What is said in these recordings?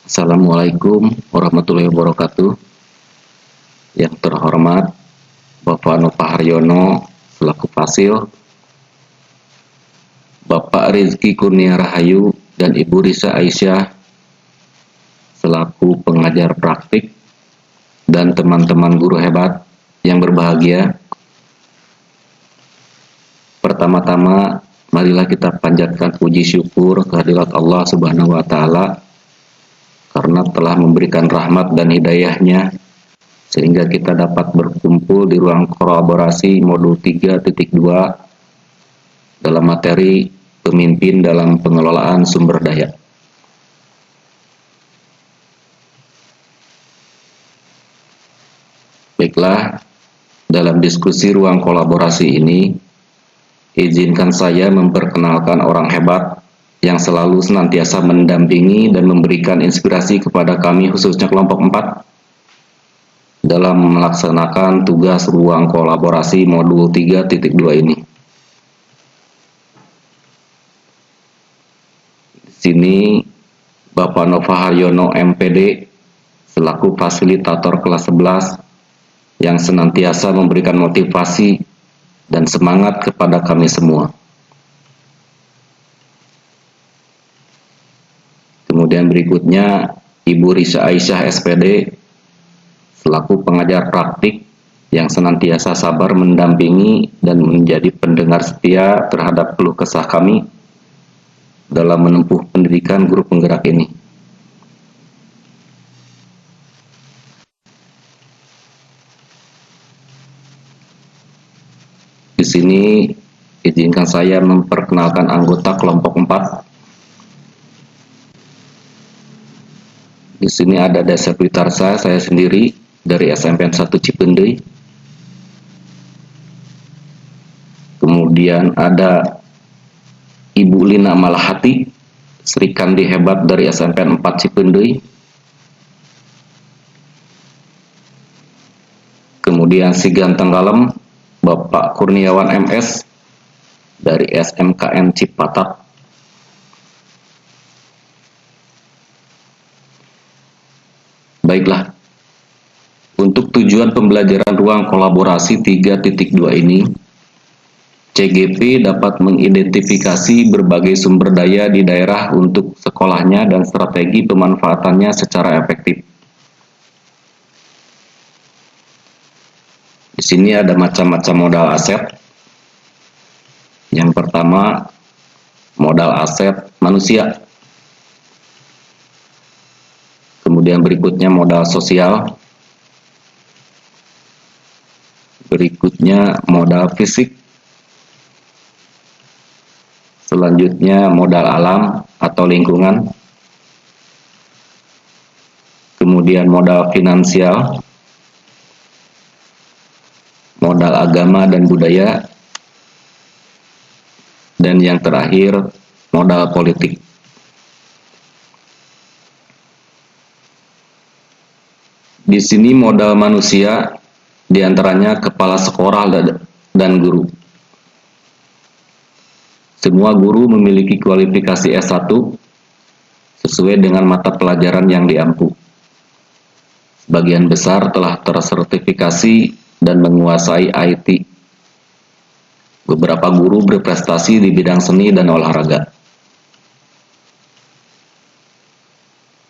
Assalamualaikum warahmatullahi wabarakatuh. Yang terhormat Bapak Nova Haryono selaku Fasil, Bapak Rizky Kurnia Rahayu dan Ibu Risa Aisyah selaku pengajar praktik, dan teman-teman guru hebat yang berbahagia. Pertama-tama, marilah kita panjatkan puji syukur kehadirat Allah Subhanahu wa Ta'ala karena telah memberikan rahmat dan hidayahnya sehingga kita dapat berkumpul di ruang kolaborasi modul 3.2 dalam materi pemimpin dalam pengelolaan sumber daya. Baiklah, dalam diskusi ruang kolaborasi ini, izinkan saya memperkenalkan orang hebat yang selalu senantiasa mendampingi dan memberikan inspirasi kepada kami, khususnya kelompok 4, dalam melaksanakan tugas ruang kolaborasi modul 3.2 ini. Di sini, Bapak Nova Haryono MPD, selaku fasilitator kelas 11, yang senantiasa memberikan motivasi dan semangat kepada kami semua. Kemudian berikutnya Ibu Risa Aisyah SPD selaku pengajar praktik yang senantiasa sabar mendampingi dan menjadi pendengar setia terhadap keluh kesah kami dalam menempuh pendidikan guru penggerak ini. Di sini izinkan saya memperkenalkan anggota kelompok 4. Di sini ada Desa Witarsa, saya sendiri dari SMPN 1 Cipendei. Kemudian ada Ibu Lina Malahati, Sri Kandi Hebat dari SMPN 4 Cipendei. Kemudian Si Ganteng Kalem, Bapak Kurniawan MS dari SMKN Cipatat. Baiklah, untuk tujuan pembelajaran ruang kolaborasi 3.2 ini, CGP dapat mengidentifikasi berbagai sumber daya di daerah untuk sekolahnya dan strategi pemanfaatannya secara efektif. Di sini ada macam-macam modal aset. Yang pertama, modal aset manusia. Kemudian berikutnya modal sosial. Berikutnya modal fisik. Selanjutnya modal alam atau lingkungan. Kemudian modal finansial. Modal agama dan budaya. Dan yang terakhir, modal politik. Di sini modal manusia, diantaranya kepala sekolah dan guru. Semua guru memiliki kualifikasi S1 sesuai dengan mata pelajaran yang diampu. Sebagian besar telah tersertifikasi dan menguasai IT. Beberapa guru berprestasi di bidang seni dan olahraga.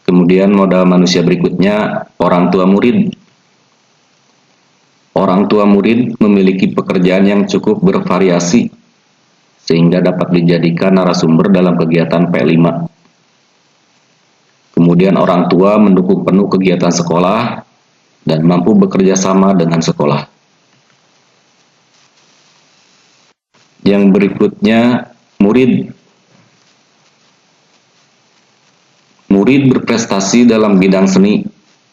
Kemudian modal manusia berikutnya, orang tua murid. Orang tua murid memiliki pekerjaan yang cukup bervariasi, sehingga dapat dijadikan narasumber dalam kegiatan P5. Kemudian orang tua mendukung penuh kegiatan sekolah, dan mampu bekerja sama dengan sekolah. Yang berikutnya, murid. Murid berprestasi dalam bidang seni,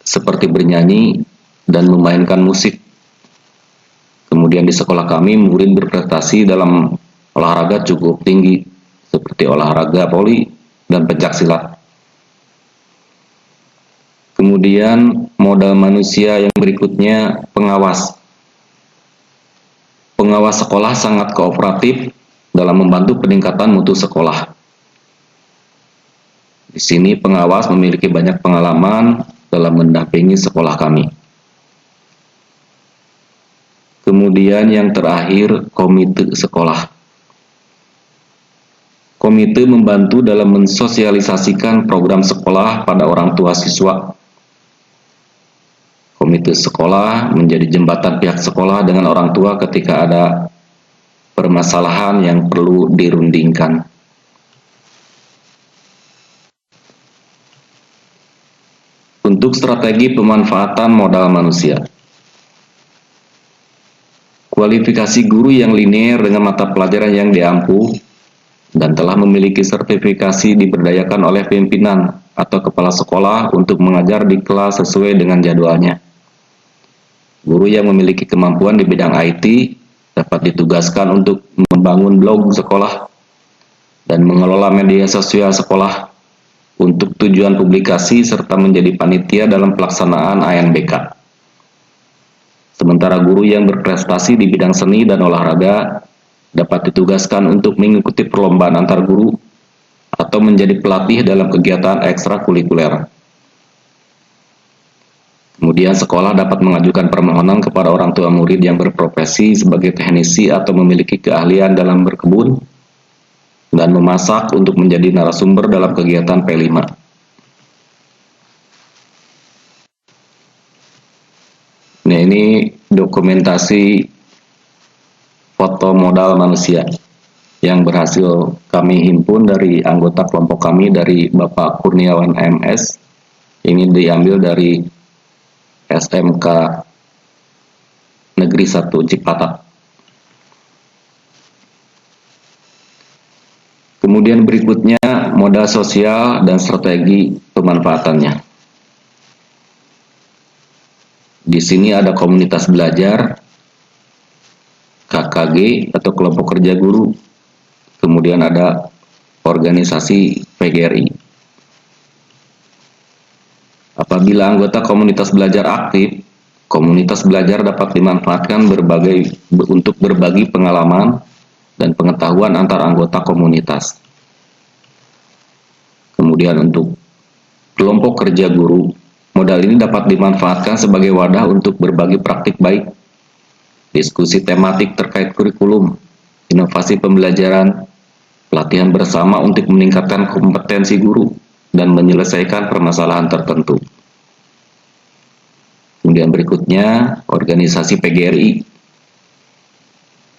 seperti bernyanyi dan memainkan musik. Kemudian di sekolah kami, murid berprestasi dalam olahraga cukup tinggi, seperti olahraga voli dan pencaksilat. Kemudian modal manusia yang berikutnya, pengawas. Pengawas sekolah sangat kooperatif dalam membantu peningkatan mutu sekolah. Di sini pengawas memiliki banyak pengalaman dalam mendampingi sekolah kami. Kemudian yang terakhir, komite sekolah. Komite membantu dalam mensosialisasikan program sekolah pada orang tua siswa. Komite sekolah menjadi jembatan pihak sekolah dengan orang tua ketika ada permasalahan yang perlu dirundingkan. Untuk strategi pemanfaatan modal manusia. Kualifikasi guru yang linear dengan mata pelajaran yang diampu dan telah memiliki sertifikasi diberdayakan oleh pimpinan atau kepala sekolah untuk mengajar di kelas sesuai dengan jadwalnya. Guru yang memiliki kemampuan di bidang IT dapat ditugaskan untuk membangun blog sekolah dan mengelola media sosial sekolah untuk tujuan publikasi serta menjadi panitia dalam pelaksanaan ANBK. Sementara guru yang berprestasi di bidang seni dan olahraga dapat ditugaskan untuk mengikuti perlombaan antar guru atau menjadi pelatih dalam kegiatan ekstrakurikuler. Kemudian sekolah dapat mengajukan permohonan kepada orang tua murid yang berprofesi sebagai teknisi atau memiliki keahlian dalam berkebun dan memasak untuk menjadi narasumber dalam kegiatan P5. Nah, ini dokumentasi foto modal manusia yang berhasil kami himpun dari anggota kelompok kami, dari Bapak Kurniawan MS. Ini diambil dari SMK Negeri 1 Cipatat. Kemudian berikutnya modal sosial dan strategi pemanfaatannya. Di sini ada komunitas belajar, KKG atau kelompok kerja guru, kemudian ada organisasi PGRI. Apabila anggota komunitas belajar aktif, komunitas belajar dapat dimanfaatkan untuk berbagi pengalaman dan pengetahuan antar anggota komunitas. Kemudian untuk kelompok kerja guru, modal ini dapat dimanfaatkan sebagai wadah untuk berbagi praktik baik, diskusi tematik terkait kurikulum, inovasi pembelajaran, pelatihan bersama untuk meningkatkan kompetensi guru, dan menyelesaikan permasalahan tertentu. Kemudian berikutnya, organisasi PGRI.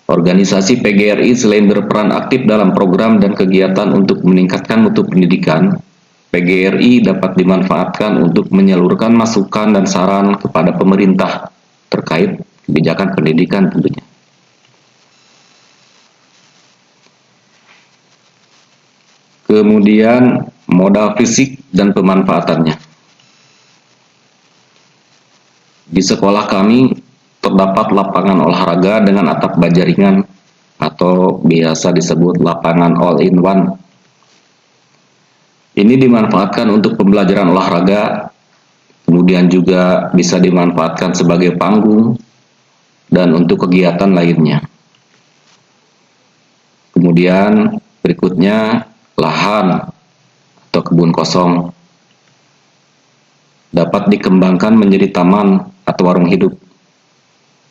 Organisasi PGRI selain berperan aktif dalam program dan kegiatan untuk meningkatkan mutu pendidikan, PGRI dapat dimanfaatkan untuk menyalurkan masukan dan saran kepada pemerintah terkait kebijakan pendidikan tentunya. Kemudian modal fisik dan pemanfaatannya. Di sekolah kami terdapat lapangan olahraga dengan atap baja ringan atau biasa disebut lapangan all-in-one. Ini dimanfaatkan untuk pembelajaran olahraga, kemudian juga bisa dimanfaatkan sebagai panggung dan untuk kegiatan lainnya. Kemudian berikutnya lahan atau kebun kosong dapat dikembangkan menjadi taman atau warung hidup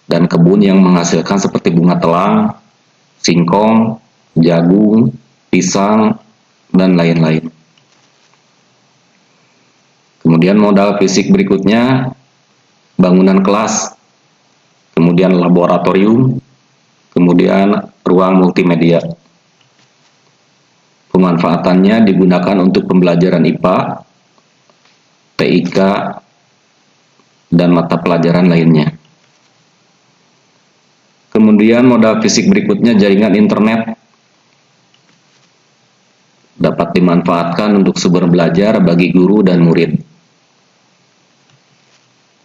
dan kebun yang menghasilkan seperti bunga telang, singkong, jagung, pisang, dan lain-lain. Kemudian modal fisik berikutnya bangunan kelas, kemudian laboratorium, kemudian ruang multimedia. Pemanfaatannya digunakan untuk pembelajaran IPA, TIK, dan mata pelajaran lainnya. Kemudian modal fisik berikutnya jaringan internet dapat dimanfaatkan untuk sumber belajar bagi guru dan murid.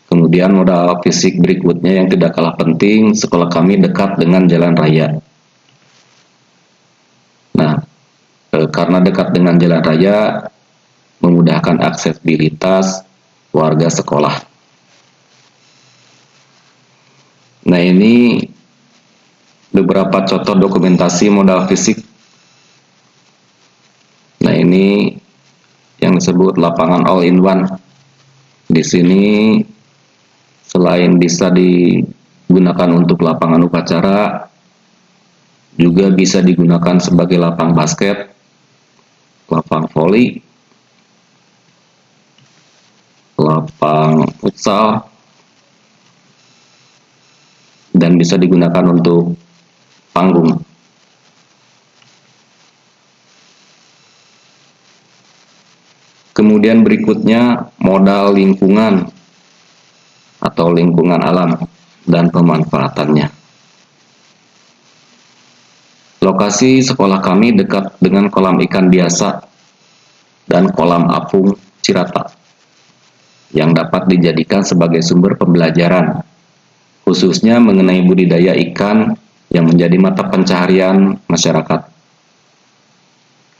Kemudian modal fisik berikutnya yang tidak kalah penting, sekolah kami dekat dengan jalan raya. Nah, karena dekat dengan jalan raya, memudahkan aksesibilitas warga sekolah. Nah, ini beberapa contoh dokumentasi modal fisik. Nah, ini yang disebut lapangan all-in-one. Di sini selain bisa digunakan untuk lapangan upacara, juga bisa digunakan sebagai lapang basket, lapang voli, lapang futsal, dan bisa digunakan untuk panggung. Kemudian berikutnya modal lingkungan atau lingkungan alam dan pemanfaatannya. Lokasi sekolah kami dekat dengan kolam ikan biasa dan kolam apung Cirata yang dapat dijadikan sebagai sumber pembelajaran, khususnya mengenai budidaya ikan yang menjadi mata pencaharian masyarakat.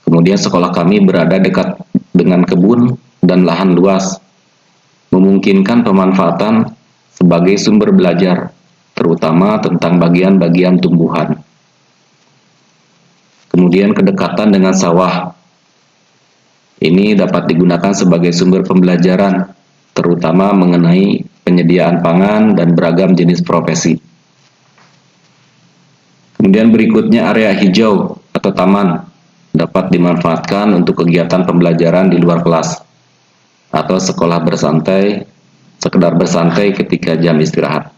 Kemudian sekolah kami berada dekat dengan kebun dan lahan luas, memungkinkan pemanfaatan sebagai sumber belajar, terutama tentang bagian-bagian tumbuhan. Kemudian kedekatan dengan sawah. Ini dapat digunakan sebagai sumber pembelajaran, terutama mengenai penyediaan pangan dan beragam jenis profesi. Kemudian berikutnya area hijau atau taman dapat dimanfaatkan untuk kegiatan pembelajaran di luar kelas atau sekolah bersantai, sekedar bersantai ketika jam istirahat.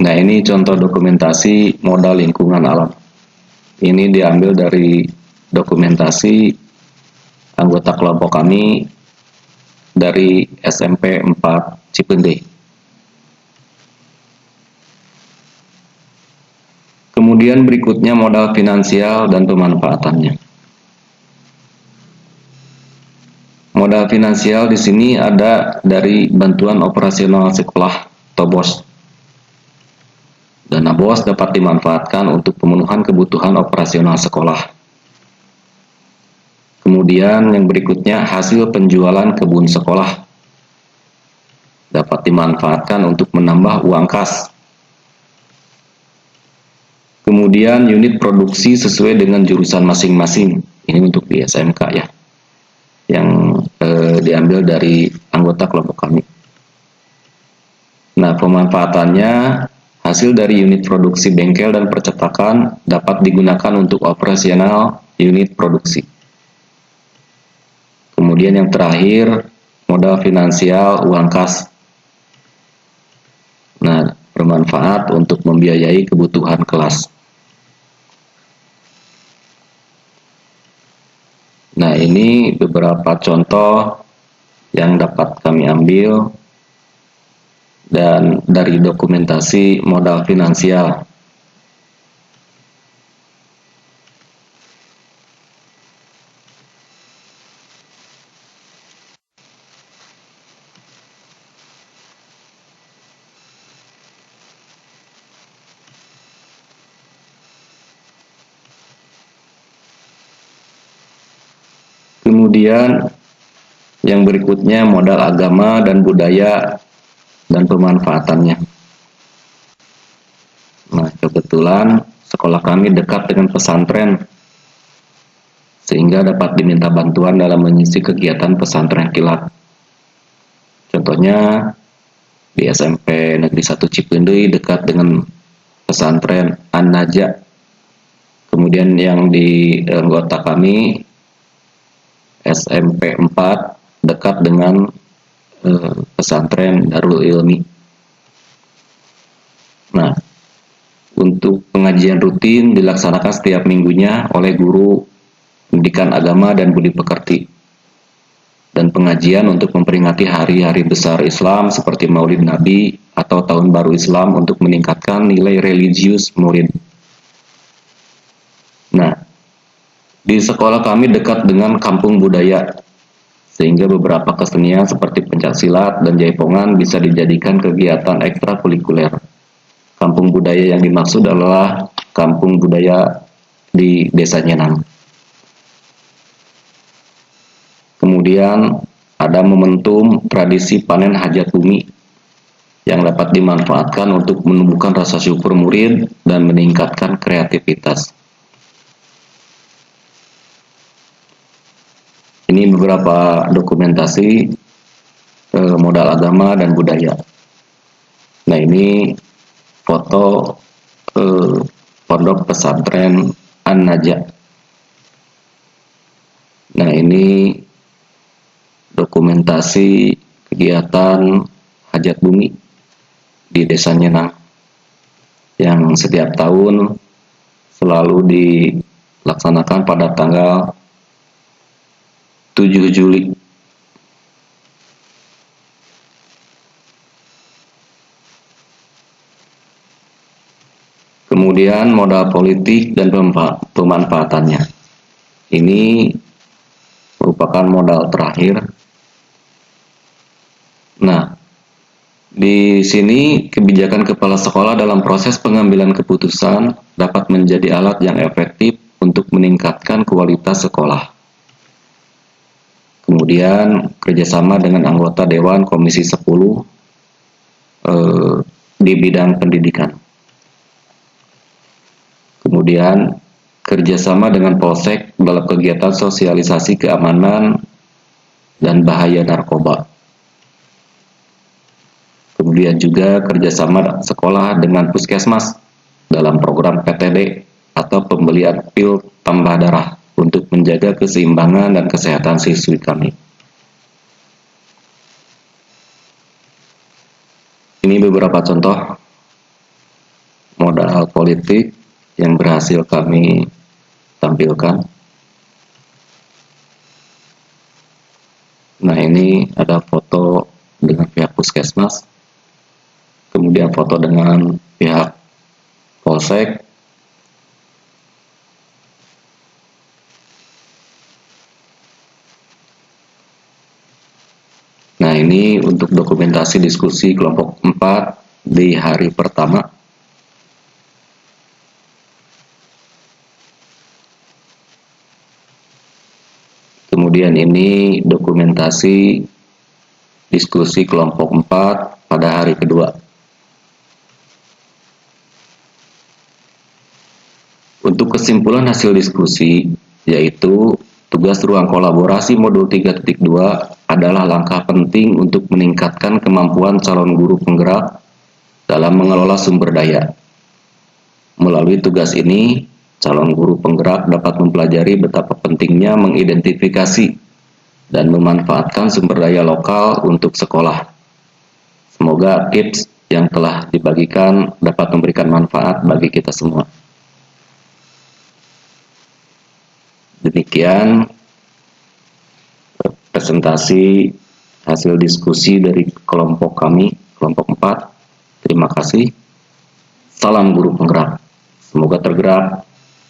Nah, ini contoh dokumentasi modal lingkungan alam. Ini diambil dari dokumentasi anggota kelompok kami dari SMP 4 Cipende. Kemudian berikutnya modal finansial dan pemanfaatannya. Modal finansial di sini ada dari bantuan operasional sekolah atau BOS. Dana BOS dapat dimanfaatkan untuk pemenuhan kebutuhan operasional sekolah. Kemudian yang berikutnya hasil penjualan kebun sekolah dapat dimanfaatkan untuk menambah uang kas. Kemudian unit produksi sesuai dengan jurusan masing-masing. Ini untuk di SMK ya, yang diambil dari anggota kelompok kami. Nah, pemanfaatannya, hasil dari unit produksi bengkel dan percetakan dapat digunakan untuk operasional unit produksi. Kemudian yang terakhir, modal finansial uang kas. Nah, bermanfaat untuk membiayai kebutuhan kelas. Nah, ini beberapa contoh yang dapat kami ambil dan dari dokumentasi modal finansial. Kemudian yang berikutnya modal agama dan budaya dan pemanfaatannya. Nah, kebetulan sekolah kami dekat dengan pesantren, sehingga dapat diminta bantuan dalam mengisi kegiatan pesantren kilat. Contohnya di SMP Negeri 1 Cipendei dekat dengan pesantren An-Najah. Kemudian yang di anggota kami SMP 4 dekat dengan pesantren Darul Ilmi. Nah, untuk pengajian rutin dilaksanakan setiap minggunya oleh guru pendidikan agama dan budi pekerti. Dan pengajian untuk memperingati hari-hari besar Islam seperti Maulid Nabi atau Tahun Baru Islam untuk meningkatkan nilai religius murid. Nah, di sekolah kami dekat dengan kampung budaya, sehingga beberapa kesenian seperti pencaksilat dan jaipongan bisa dijadikan kegiatan ekstrakurikuler. Kampung budaya yang dimaksud adalah kampung budaya di Desa Nyenang. Kemudian ada momentum tradisi panen hajat bumi yang dapat dimanfaatkan untuk menumbuhkan rasa syukur murid dan meningkatkan kreativitas. Ini beberapa dokumentasi modal agama dan budaya. Nah, ini foto pondok pesantren An-Najah. Nah, ini dokumentasi kegiatan hajat bumi di Desa Nyenang yang setiap tahun selalu dilaksanakan pada tanggal 7 Juli. Kemudian modal politik dan pemanfaatannya. Ini merupakan modal terakhir. Nah, di sini kebijakan kepala sekolah dalam proses pengambilan keputusan dapat menjadi alat yang efektif untuk meningkatkan kualitas sekolah. Kemudian kerjasama dengan anggota Dewan Komisi 10 di bidang pendidikan. Kemudian kerjasama dengan Polsek dalam kegiatan sosialisasi keamanan dan bahaya narkoba. Kemudian juga kerjasama sekolah dengan puskesmas dalam program PTD atau pembelian pil tambah darah untuk menjaga keseimbangan dan kesehatan siswi kami. Ini beberapa contoh modal politik yang berhasil kami tampilkan. Nah, ini ada foto dengan pihak puskesmas, kemudian foto dengan pihak polsek, nah ini untuk dokumentasi diskusi kelompok 4 di hari pertama. Kemudian ini dokumentasi diskusi kelompok 4 pada hari kedua. Untuk kesimpulan hasil diskusi, yaitu tugas ruang kolaborasi modul 3.2 adalah langkah penting untuk meningkatkan kemampuan calon guru penggerak dalam mengelola sumber daya. Melalui tugas ini, calon guru penggerak dapat mempelajari betapa pentingnya mengidentifikasi dan memanfaatkan sumber daya lokal untuk sekolah. Semoga tips yang telah dibagikan dapat memberikan manfaat bagi kita semua. Demikian presentasi hasil diskusi dari kelompok kami, kelompok 4. Terima kasih. Salam guru penggerak. Semoga tergerak,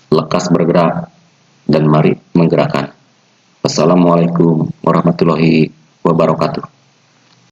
lekas bergerak, dan mari menggerakkan. Wassalamualaikum warahmatullahi wabarakatuh.